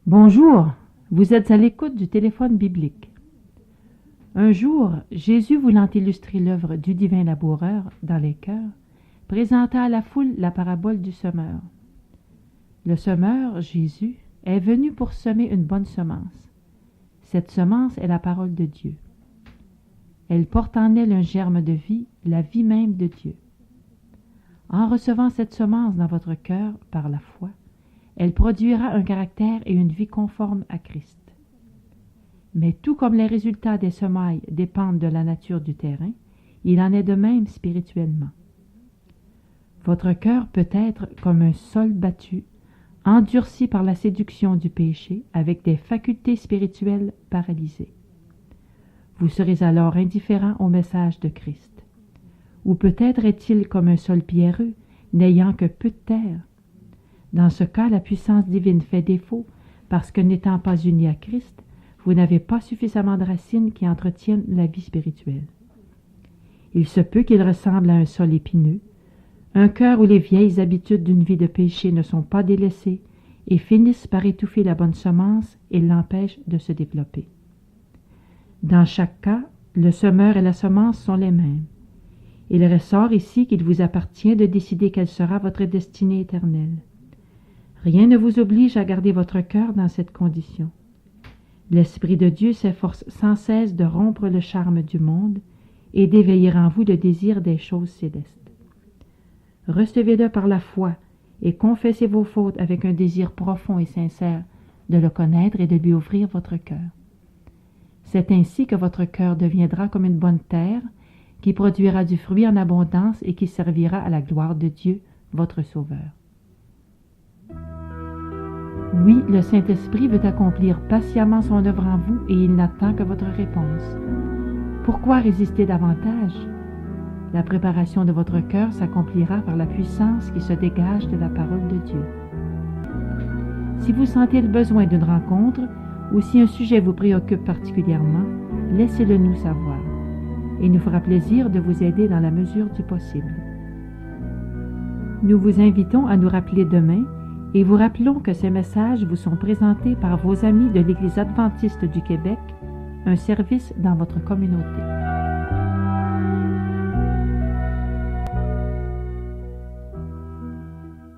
Bonjour, vous êtes à l'écoute du téléphone biblique. Un jour, Jésus, voulant illustrer l'œuvre du divin laboureur dans les cœurs, présenta à la foule la parabole du semeur. Le semeur, Jésus, est venu pour semer une bonne semence. Cette semence est la parole de Dieu. Elle porte en elle un germe de vie, la vie même de Dieu. En recevant cette semence dans votre cœur par la foi, elle produira un caractère et une vie conformes à Christ. Mais tout comme les résultats des semailles dépendent de la nature du terrain, il en est de même spirituellement. Votre cœur peut être comme un sol battu, endurci par la séduction du péché, avec des facultés spirituelles paralysées. Vous serez alors indifférent au message de Christ. Ou peut-être est-il comme un sol pierreux, n'ayant que peu de terre. Dans ce cas, la puissance divine fait défaut, parce que n'étant pas unis à Christ, vous n'avez pas suffisamment de racines qui entretiennent la vie spirituelle. Il se peut qu'il ressemble à un sol épineux, un cœur où les vieilles habitudes d'une vie de péché ne sont pas délaissées et finissent par étouffer la bonne semence et l'empêchent de se développer. Dans chaque cas, le semeur et la semence sont les mêmes. Il ressort ici qu'il vous appartient de décider quelle sera votre destinée éternelle. Rien ne vous oblige à garder votre cœur dans cette condition. L'Esprit de Dieu s'efforce sans cesse de rompre le charme du monde et d'éveiller en vous le désir des choses célestes. Recevez-le par la foi et confessez vos fautes avec un désir profond et sincère de le connaître et de lui ouvrir votre cœur. C'est ainsi que votre cœur deviendra comme une bonne terre qui produira du fruit en abondance et qui servira à la gloire de Dieu, votre Sauveur. Oui, le Saint-Esprit veut accomplir patiemment son œuvre en vous et il n'attend que votre réponse. Pourquoi résister davantage? La préparation de votre cœur s'accomplira par la puissance qui se dégage de la parole de Dieu. Si vous sentez le besoin d'une rencontre ou si un sujet vous préoccupe particulièrement, laissez-le nous savoir. Il nous fera plaisir de vous aider dans la mesure du possible. Nous vous invitons à nous rappeler demain et vous rappelons que ces messages vous sont présentés par vos amis de l'Église adventiste du Québec, un service dans votre communauté.